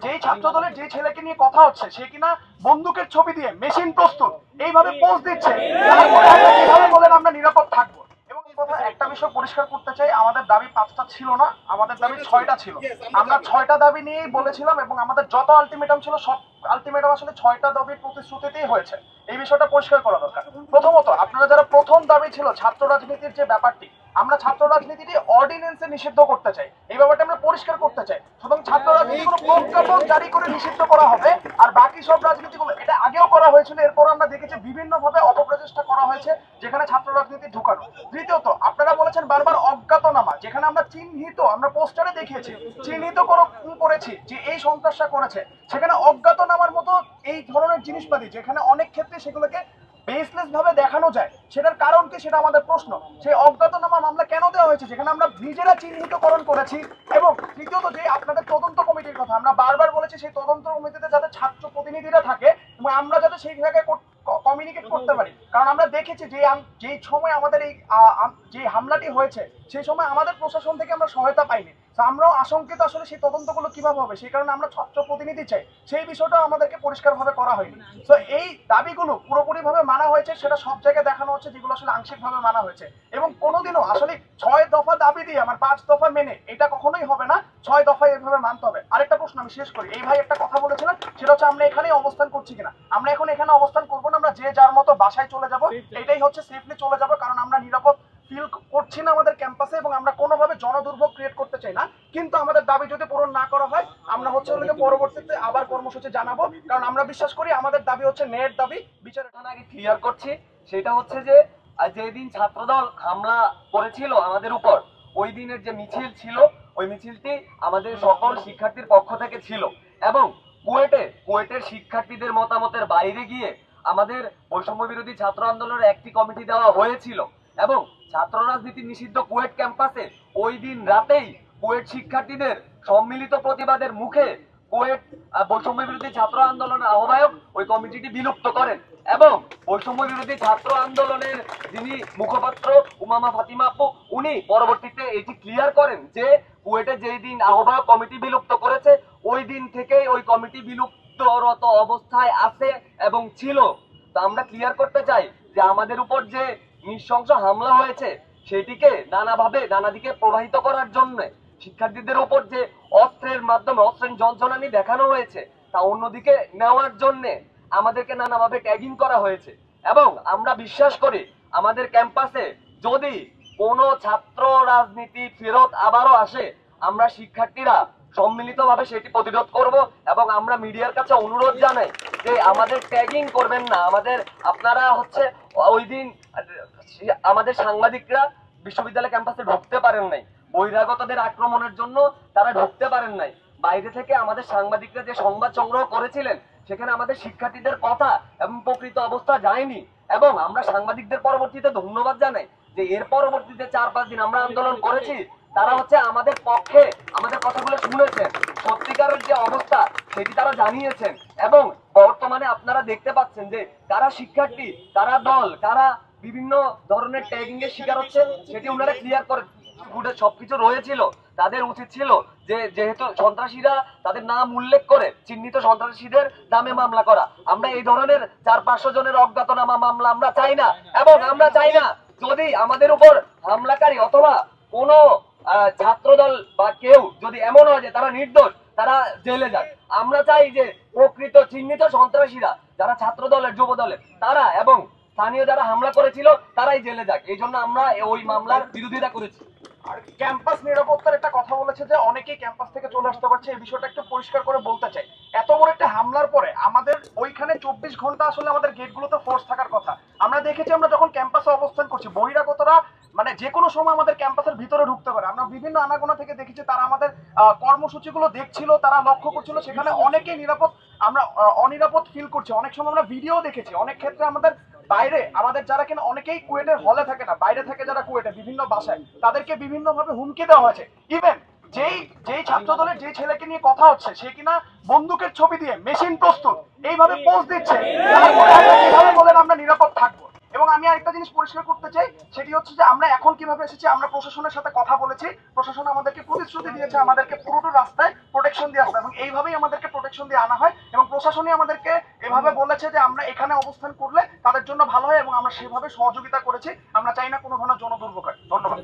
যেই ছাত্র দলের যে ছেলেকে নিয়ে কথা হচ্ছে সে কিনা বন্দুকের ছবি দিয়ে মেশিন প্রস্তুত এইভাবে পোজ দিচ্ছে, কিভাবে বলেন আমরা নিরাপদ থাকবো? এবং এই কথা একটা বিষয় পরিষ্কার করতে চাই, আমাদের দাবি 5টা ছিল না, আমাদের দাবি 6টা ছিল। আমরা 6টা দাবি নিয়েই বলেছিলাম এবং আমাদের যত আলটিমেটাম ছিল সব আলটিমেটাম আসলে 6টা দাবির প্রতিশ্রুতিতেই হয়েছে। এই বিষয়টা পরিষ্কার করা দরকার। প্রথমত আপনারা যারা প্রথম দাবি ছিল ছাত্র রাজনীতির যে ব্যাপারটি, আমরা ছাত্র রাজনীতিটি অর্ডিন্যান্সে নিষিদ্ধ করতে চাই, এই ব্যাপারটা আমরা পরিষ্কার করতে চাই। সুতরাং ছাত্র রাজনীতি কোনো প্রজ্ঞাপন জারি করে নিষিদ্ধ করা হবে, আর বাকি সব রাজনীতিগুলো এটা আগেও করা হয়েছিল, এরপর আমরা দেখেছি বিভিন্নভাবে অপপ্রচেষ্টা করা হয়েছে যেখানে ছাত্র রাজনীতি ঢুকানো। তৃতীয়ত আপনারা বলেছেন বারবার অজ্ঞাতনামা, যেখানে আমরা চিহ্নিত, আমরা পোস্টারে দেখিয়েছি চিহ্নিত করেছি যে এই সন্ত্রাসটা করেছে, সেখানে অজ্ঞাতনামার মতো এই ধরনের জিনিসপাতি যেখানে অনেক ক্ষেত্রে সেগুলোকে বেসলেস ভাবে দেখানো যায়, সেটার কারণ কি সেটা আমাদের প্রশ্ন। সেই অজ্ঞাতনামা মামলা কেন দেওয়া হয়েছে যেখানে আমরা নিজেরা চিহ্নিতকরণ করেছি? এবং তৃতীয়ত যে আপনাদের তদন্ত কমিটির কথা আমরা বারবার বলেছি, সেই তদন্ত কমিটিতে যাতে ছাত্র প্রতিনিধিরা থাকে এবং আমরা যাতে সেই জায়গায় কমিউনিকেট করতে পারি, কারণ আমরা দেখেছি যে যেই সময় আমাদের এই যে হামলাটি হয়েছে সেই সময় আমাদের প্রশাসন থেকে আমরা সহায়তা পাইনি। আমরাও আশঙ্কিত আসলে সেই তদন্তগুলো কিভাবে হবে, সেই কারণে আমরা ছাত্র প্রতিনিধি চাই, সেই বিষয়টা আমাদেরকে পরিষ্কারভাবে করা হয়নি। তো এই দাবিগুলো পুরোপুরিভাবে মানা হয়েছে, সেটা সব জায়গায় দেখানো হচ্ছে যেগুলো আসলে আংশিকভাবে মানা হয়েছে। এবং কোনোদিনও আসলে 6 দফা দাবি দিয়ে আমার 5 দফা মেনে এটা কখনোই হবে না, 6 দফায় এভাবে মানতে হবে। আরেকটা প্রশ্ন আমি শেষ করি, এই ভাই একটা কথা বলেছিলেন, সেটা হচ্ছে আমরা এখানেই অবস্থান করছি কিনা। আমরা এখন এখানে অবস্থান করবো না, আমরা যে যার মতো বাসায় চলে যাব, এটাই হচ্ছে সেফলি চলে যাব, কারণ আমরা নিরাপদ ফিল করছি না আমাদের ক্যাম্পাসে এবং আমরা কোনোভাবে জনদুর্ভোগ ক্রিয়েট করতে চাই না। কিন্তু আমাদের দাবি যদি পূরণ না করা হয় আমরা হচ্ছে পরবর্তীতে আবার কর্মসূচি জানাবো, কারণ আমরা বিশ্বাস করি আমাদের দাবি হচ্ছে ন্যায়ের দাবি। বিচারের আগে ক্লিয়ার করছি, সেটা হচ্ছে যে যেদিন ছাত্রদল হামলা করেছিল আমাদের উপর, ওই দিনের যে মিছিল ছিল ওই মিছিলটি আমাদের সকল শিক্ষার্থীর পক্ষ থেকে ছিল এবং কুয়েটের শিক্ষার্থীদের মতামতের বাইরে গিয়ে আমাদের বৈষম্য বিরোধী ছাত্র আন্দোলনের একটি কমিটি দেওয়া হয়েছিল এবং ছাত্র রাজনীতি নিষিদ্ধ কুয়েট ক্যাম্পাসে ওই দিন রাতেই কুয়েট শিক্ষার্থীদের সম্মিলিত প্রতিবাদের মুখে কুয়েট বৈষম্য বিরোধী ছাত্র আন্দোলনের আহ্বায়ক ওই কমিটিটি বিলুপ্ত করেন এবং বৈষম্য বিরোধী ছাত্র আন্দোলনের যিনি মুখপাত্র উমামা ফাতিমা আপু, উনি পরবর্তীতে এটি ক্লিয়ার করেন যে কুয়েটে যেই দিন আহ্বায়ক কমিটি বিলুপ্ত করেছে ওই দিন থেকেই ওই কমিটি বিলুপ্তরত অবস্থায় আছে এবং ছিল। তো আমরা ক্লিয়ার করতে চাই যে আমাদের উপর যে নৃশংস হামলা হয়েছে সেটিকে নানাভাবে নানা দিকে প্রবাহিত করার জন্য শিক্ষার্থীদের উপর যে অস্ত্রের মাধ্যমে অস্ত্রের যন্ত্রণানি দেখানো হয়েছে তা অন্যদিকে নেওয়ার জন্য আমাদেরকে নানাভাবে ট্যাগিং করা হয়েছে এবং আমরা বিশ্বাস করি আমাদের ক্যাম্পাসে যদি কোনো ছাত্র রাজনীতি ফেরত আবারও আসে আমরা শিক্ষার্থীরা সম্মিলিতভাবে সেটি প্রতিরোধ করব এবং আমরা মিডিয়ার কাছে অনুরোধ জানাই যে আমাদের ট্যাগিং করবেন না। আপনারা হচ্ছে ওই দিন আমাদের সাংবাদিকরা বিশ্ববিদ্যালয় ক্যাম্পাসে ঢুকতে পারেন নাই, বহিরাগতদের আক্রমণের জন্য তারা ঢুকতে পারেন নাই। বাইরে থেকে আমাদের সাংবাদিকরা যে সংবাদ সংগ্রহ করেছিলেন সেখানে আমাদের শিক্ষার্থীদের কথা এবং প্রকৃত অবস্থা যায়নি এবং আমরা সাংবাদিকদের পরবর্তীতে ধন্যবাদ জানাই যে এর পরবর্তীতে 4-5 দিন আমরা আন্দোলন করেছি, তারা হচ্ছে আমাদের পক্ষে আমাদের কথাগুলো শুনেছেন, সত্যিকারের যে অবস্থা সেটি তারা জানিয়েছেন এবং বর্তমানে আপনারা দেখতে পাচ্ছেন যে কারা শিক্ষার্থী, কারা দল, কারা বিভিন্ন ধরনের ট্যাগিং এর শিকার হচ্ছে সেটি ওনারা ক্লিয়ার করে সবকিছু রয়েছিল। তাদের উচিত ছিল যে যেহেতু সন্ত্রাসীরা তাদের নাম উল্লেখ করে চিহ্নিত সন্ত্রাসীদের নামে মামলা করা। আমরা এই ধরনের 400-500 জনের অজ্ঞাতনামা মামলা আমরা চাই না এবং আমরা চাই না যদি আমাদের উপর হামলাকারী অথবা কোনো ছাত্রদল বা কেউ যদি এমন হয় যে তারা নির্দোষ তারা জেলে যাক। আমরা চাই যে প্রকৃত চিহ্নিত সন্ত্রাসীরা যারা ছাত্র দলের যুব দলের তারা এবং স্থানীয় যারা হামলা করেছিল তারাই জেলে যাক। এই জন্য আমরা ওই মামলার বিরোধিতা করেছি। আর ক্যাম্পাস নিরাপত্তার একটা কথা বলেছে যে অনেকেই ক্যাম্পাস থেকে চলে আসতে পারছে, এই বিষয়টা একটু পরিষ্কার করে বলতে চাই। এত বড় একটা হামলার পরে আমাদের ওইখানে 24 ঘন্টা আসলে আমাদের গেটগুলোতে ফোর্স থাকার কথা। আমরা দেখেছি আমরা যখন ক্যাম্পাসে অবস্থান করছি বহিরাগতরা মানে যে কোনো সময় আমাদের ক্যাম্পাসের ভিতরে ঢুকতে পারে। আমরা বিভিন্ন আনাগোনা থেকে দেখেছি তারা আমাদের কর্মসূচিগুলো দেখছিল, তারা লক্ষ্য করছিল, সেখানে অনেকেই আমরা অনিরাপদ ফিল করছি। অনেক সময় আমরা ভিডিও দেখেছি, অনেক ক্ষেত্রে আমাদের বাইরে আমাদের যারা কিনা অনেকেই কুয়েটের হলে থাকে না, বাইরে থাকে যারা কুয়েটে বিভিন্ন বাসায়, তাদেরকে বিভিন্ন ভাবে হুমকি দেওয়া হয়েছে। ইভেন যেই ছাত্র দলের যে ছেলেকে নিয়ে কথা হচ্ছে সে কিনা বন্দুকের ছবি দিয়ে মেশিন প্রস্তুত এইভাবে পোজ দিচ্ছে, কিভাবে বলেন আমরা নিরাপদ থাকবো? এবং আমি আরেকটা জিনিস পরিষ্কার করতে চাই, সেটি হচ্ছে যে আমরা এখন কিভাবে এসেছি, আমরা প্রশাসনের সাথে কথা বলেছি, প্রশাসন আমাদেরকে প্রতিশ্রুতি দিয়েছে আমাদেরকে পুরোটা রাস্তায় প্রোটেকশন দিয়ে আসবে, এবং এইভাবেই আমাদেরকে প্রোটেকশন দিয়ে আনা হয়, এবং প্রশাসনই আমাদেরকে এভাবে বলেছে যে আমরা এখানে অবস্থান করলে তাদের জন্য ভালো হয়, এবং আমরা সেভাবে সহযোগিতা করেছি। আমরা চাই না কোনো ধরনের জনদুর্ভোগ হয়। ধন্যবাদ।